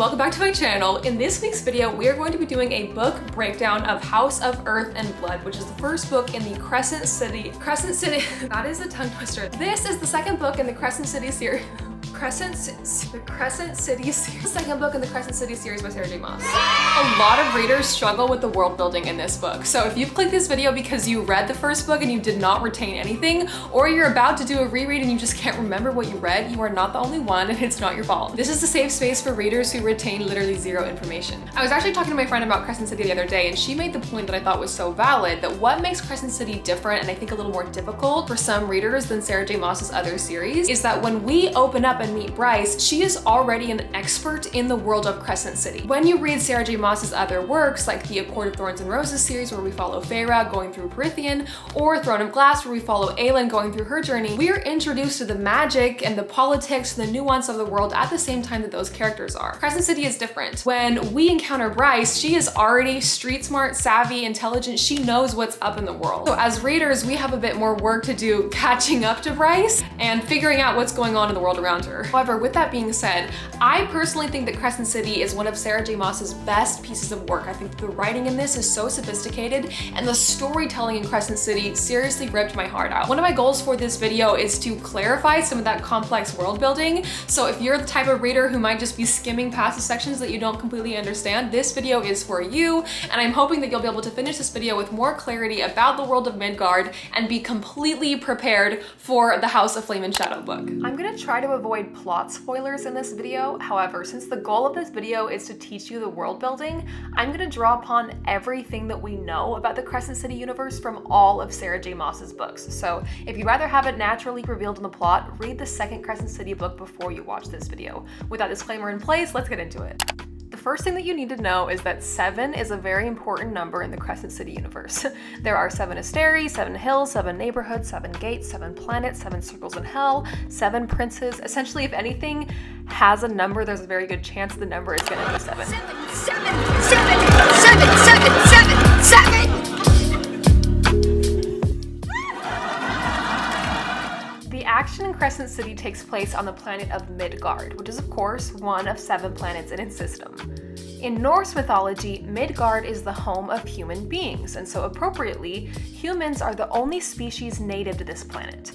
welcome back to my channel. In this week's video, we are going to be doing a book breakdown of House of Earth and Blood, which is the first book in the Crescent City, that is a tongue twister. This is the second book in the Crescent City series. The Crescent City series. Second book in the Crescent City series by Sarah J. Maas. A lot of readers struggle with the world building in this book. So if you've clicked this video because you read the first book and you did not retain anything, or you're about to do a reread and you just can't remember what you read, you are not the only one and it's not your fault. This is a safe space for readers who retain literally zero information. I was actually talking to my friend about Crescent City the other day, and she made the point that I thought was so valid, that what makes Crescent City different and I think a little more difficult for some readers than Sarah J. Maas's other series is that when we open up and meet Bryce, she is already an expert in the world of Crescent City. When you read Sarah J. Maas's other works, like the A Court of Thorns and Roses series where we follow Feyre going through Prythian, or Throne of Glass where we follow Aelin going through her journey, we are introduced to the magic and the politics and the nuance of the world at the same time that those characters are. Crescent City is different. When we encounter Bryce, she is already street smart, savvy, intelligent. She knows what's up in the world. So as readers, we have a bit more work to do catching up to Bryce and figuring out what's going on in the world around her. However, with that being said, I personally think that Crescent City is one of Sarah J. Maas's best pieces of work. I think the writing in this is so sophisticated, and the storytelling in Crescent City seriously ripped my heart out. One of my goals for this video is to clarify some of that complex world building. So if you're the type of reader who might just be skimming past the sections that you don't completely understand, this video is for you, and I'm hoping that you'll be able to finish this video with more clarity about the world of Midgard and be completely prepared for the House of Flame and Shadow book. I'm gonna try to avoid plot spoilers in this video. However, since the goal of this video is to teach you the world building, I'm gonna draw upon everything that we know about the Crescent City universe from all of Sarah J. Maas's books. So if you'd rather have it naturally revealed in the plot, read the second Crescent City book before you watch this video. With that disclaimer in place, let's get into it. The first thing that you need to know is that 7 is a very important number in the Crescent City universe. There are 7 Asteri, 7 hills, 7 neighborhoods, 7 gates, 7 planets, 7 circles in hell, 7 princes. Essentially, if anything has a number, there's a very good chance the number is going to be 7. 7, 7, 7, 7, 7, 7, 7. The action in Crescent City takes place on the planet of Midgard, which is of course one of 7 planets in its system. In Norse mythology, Midgard is the home of human beings, and so appropriately, humans are the only species native to this planet.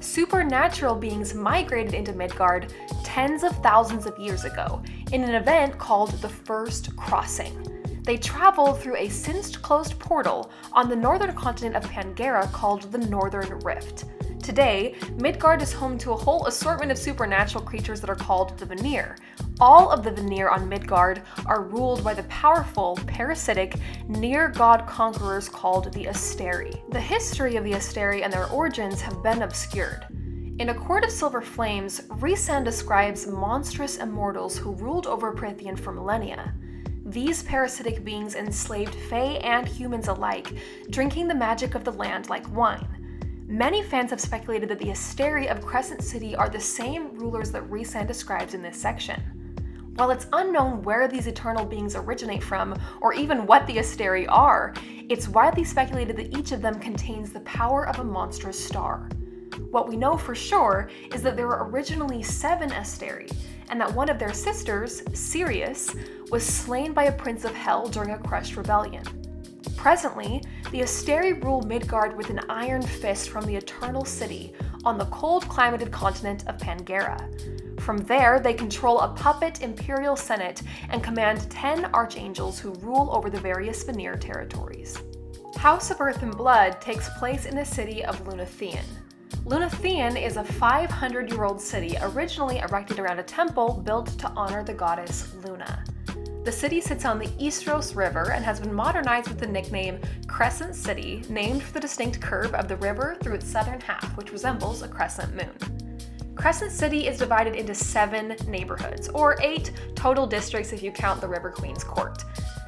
Supernatural beings migrated into Midgard tens of thousands of years ago in an event called the First Crossing. They traveled through a since closed portal on the northern continent of Pangaea called the Northern Rift. Today, Midgard is home to a whole assortment of supernatural creatures that are called the Vanir. All of the Vanir on Midgard are ruled by the powerful, parasitic, near-god conquerors called the Asteri. The history of the Asteri and their origins have been obscured. In A Court of Silver Flames, Rhysand describes monstrous immortals who ruled over Prythian for millennia. These parasitic beings enslaved Fae and humans alike, drinking the magic of the land like wine. Many fans have speculated that the Asteri of Crescent City are the same rulers that Rhysand describes in this section. While it's unknown where these eternal beings originate from, or even what the Asteri are, it's widely speculated that each of them contains the power of a monstrous star. What we know for sure is that there were originally 7 Asteri, and that one of their sisters, Sirius, was slain by a prince of hell during a crushed rebellion. Presently, the Asteri rule Midgard with an iron fist from the Eternal City on the cold-climated continent of Pangaea. From there, they control a puppet imperial senate and command 10 archangels who rule over the various Vanir territories. House of Earth and Blood takes place in the city of Lunatheon. Lunatheon is a 500-year-old city originally erected around a temple built to honor the goddess Luna. The city sits on the Eastros River and has been modernized with the nickname Crescent City, named for the distinct curve of the river through its southern half, which resembles a crescent moon. Crescent City is divided into 7 neighborhoods, or 8 total districts if you count the River Queen's Court.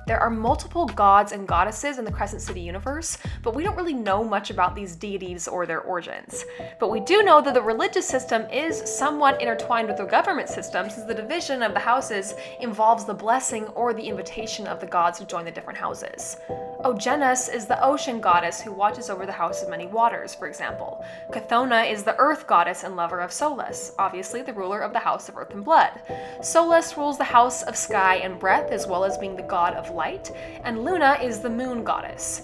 There are multiple gods and goddesses in the Crescent City universe, but we don't really know much about these deities or their origins. But we do know that the religious system is somewhat intertwined with the government system, since the division of the houses involves the blessing or the invitation of the gods to join the different houses. Ogenes is the ocean goddess who watches over the House of Many Waters, for example. Chthona is the earth goddess and lover of Solus, obviously the ruler of the House of Earth and Blood. Solus rules the House of Sky and Breath, as well as being the god of light, and Luna is the moon goddess.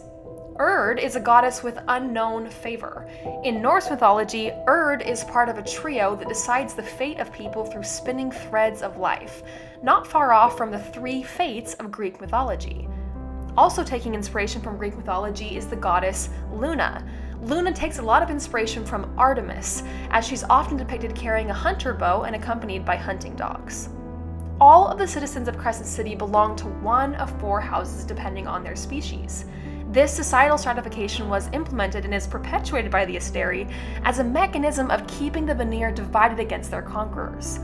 Urd is a goddess with unknown favor. In Norse mythology, Urd is part of a trio that decides the fate of people through spinning threads of life, not far off from the three fates of Greek mythology. Also taking inspiration from Greek mythology is the goddess Luna. Luna takes a lot of inspiration from Artemis, as she's often depicted carrying a hunter bow and accompanied by hunting dogs. All of the citizens of Crescent City belong to one of four houses depending on their species. This societal stratification was implemented and is perpetuated by the Asteri as a mechanism of keeping the Vanir divided against their conquerors.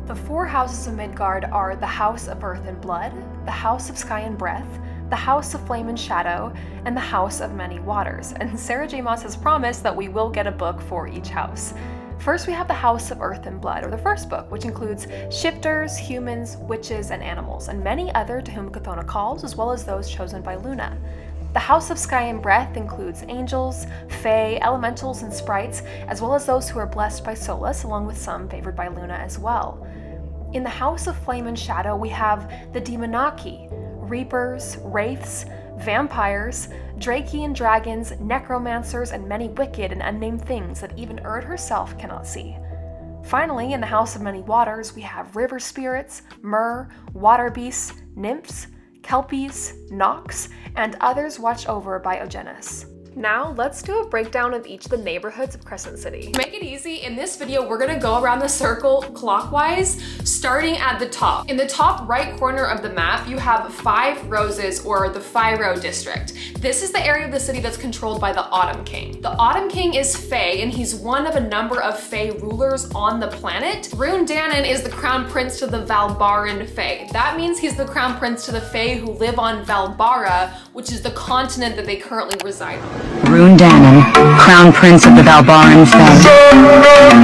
The four houses of Midgard are the House of Earth and Blood, the House of Sky and Breath, the House of Flame and Shadow, and the House of Many Waters, and Sarah J. Maas has promised that we will get a book for each house. First, we have the House of Earth and Blood, or the first book, which includes shifters, humans, witches, and animals, and many other to whom Chthona calls, as well as those chosen by Luna. The House of Sky and Breath includes angels, fae, elementals, and sprites, as well as those who are blessed by Solus, along with some favored by Luna as well. In the House of Flame and Shadow, we have the Demonaki, reapers, wraiths, vampires, Drakian dragons, necromancers, and many wicked and unnamed things that even Urd herself cannot see. Finally, in the House of Many Waters, we have river spirits, myrrh, water beasts, nymphs, kelpies, nox, and others watched over by Ogenes. Now, let's do a breakdown of each of the neighborhoods of Crescent City. To make it easy, in this video, we're gonna go around the circle clockwise, starting at the top. In the top right corner of the map, you have Five Roses, or the Fyro district. This is the area of the city that's controlled by the Autumn King. The Autumn King is Fae, and he's one of a number of Fae rulers on the planet. Rundanon is the crown prince to the Valbaran Fae. That means he's the crown prince to the Fae who live on Valbara, which is the continent that they currently reside on. Rundanon, Crown Prince of the Valbaran Fae.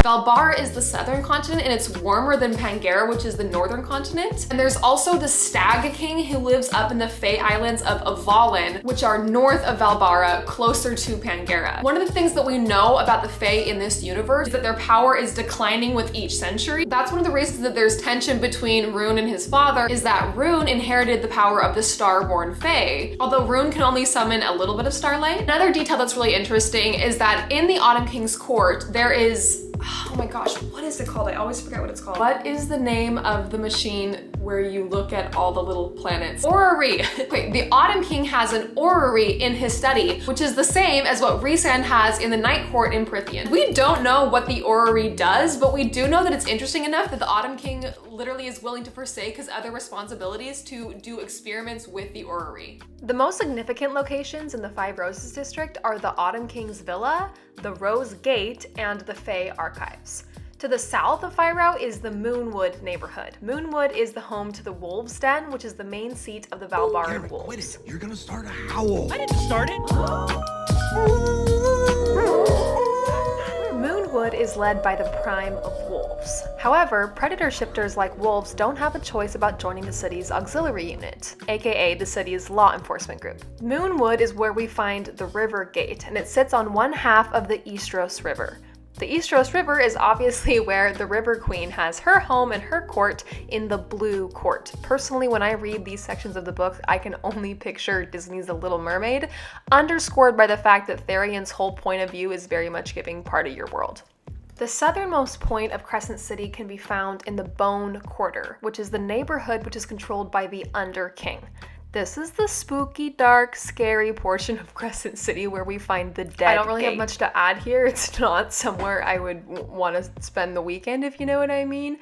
Valbara is the southern continent and it's warmer than Pangea, which is the northern continent. And there's also the Stag King who lives up in the Fae Islands of Avalon, which are north of Valbara, closer to Pangea. One of the things that we know about the Fae in this universe is that their power is declining with each century. That's one of the reasons that there's tension between Rune and his father, is that Rune inherited the power of the Starborn Fae, although Rune can only summon a little bit of starlight. Another detail that's really interesting is that in the Autumn King's court, there is, oh my gosh, what is it called? I always forget what it's called. What is the name of the machine where you look at all the little planets? Orrery. Wait, the Autumn King has an orrery in his study, which is the same as what Rhysand has in the Night Court in Prythian. We don't know what the orrery does, but we do know that it's interesting enough that the Autumn King literally is willing to forsake his other responsibilities to do experiments with the orrery. The most significant locations in the Five Roses district are the Autumn King's Villa, the Rose Gate, and the Fae Archives. To the south of Fyro is the Moonwood neighborhood. Moonwood is the home to the Wolves' Den, which is the main seat of the Valbaran Wolves. Quit it. You're gonna start a howl. I didn't start it. Moonwood is led by the Prime of Wolves. However, predator shifters like wolves don't have a choice about joining the city's auxiliary unit, aka the city's law enforcement group. Moonwood is where we find the River Gate, and it sits on one half of the Eastros River. The Eastros River is obviously where the River Queen has her home and her court in the Blue Court. Personally, when I read these sections of the book, I can only picture Disney's The Little Mermaid, underscored by the fact that Therion's whole point of view is very much giving part of your world. The southernmost point of Crescent City can be found in the Bone Quarter, which is the neighborhood which is controlled by the Under King. This is the spooky, dark, scary portion of Crescent City where we find the dead. I don't really have much to add here. It's not somewhere I would want to spend the weekend, if you know what I mean.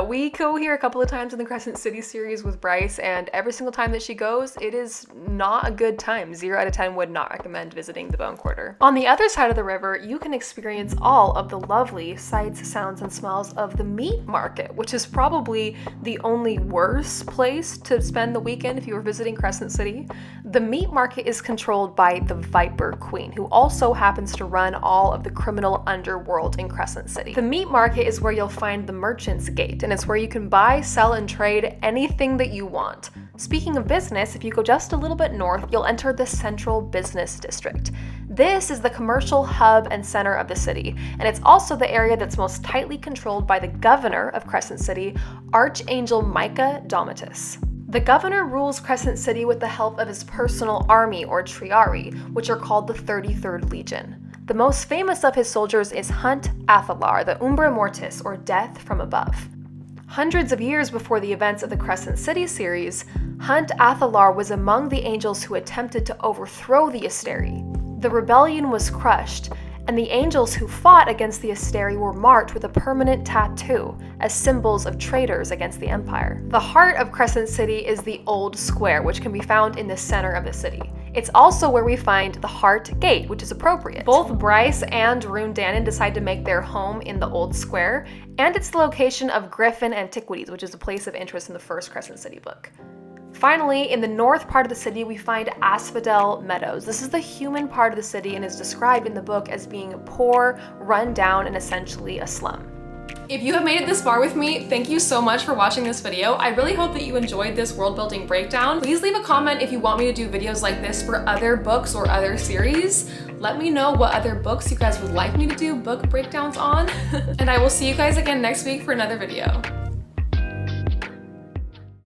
We go here a couple of times in the Crescent City series with Bryce, and every single time that she goes, it is not a good time. 0 out of 10 would not recommend visiting the Bone Quarter. On the other side of the river, you can experience all of the lovely sights, sounds, and smells of the meat market, which is probably the only worse place to spend the weekend if you were visiting Crescent City. The meat market is controlled by the Viper Queen, who also happens to run all of the criminal underworld in Crescent City. The meat market is where you'll find the Merchant's Gate, and it's where you can buy, sell, and trade anything that you want. Speaking of business, if you go just a little bit north, you'll enter the Central Business District. This is the commercial hub and center of the city, and it's also the area that's most tightly controlled by the governor of Crescent City, Archangel Micah Domitus. The governor rules Crescent City with the help of his personal army, or Triarii, which are called the 33rd Legion. The most famous of his soldiers is Hunt Athalar, the Umbra Mortis, or Death from Above. Hundreds of years before the events of the Crescent City series, Hunt Athalar was among the angels who attempted to overthrow the Asteri. The rebellion was crushed, and the angels who fought against the Asteri were marked with a permanent tattoo as symbols of traitors against the Empire. The heart of Crescent City is the Old Square, which can be found in the center of the city. It's also where we find the Heart Gate, which is appropriate. Both Bryce and Rune Dannon decide to make their home in the Old Square, and it's the location of Griffin Antiquities, which is a place of interest in the first Crescent City book. Finally, in the north part of the city, we find Asphodel Meadows. This is the human part of the city and is described in the book as being poor, run down, and essentially a slum. If you have made it this far with me, thank you so much for watching this video. I really hope that you enjoyed this world building breakdown. Please leave a comment if you want me to do videos like this for other books or other series. Let me know what other books you guys would like me to do book breakdowns on. And I will see you guys again next week for another video.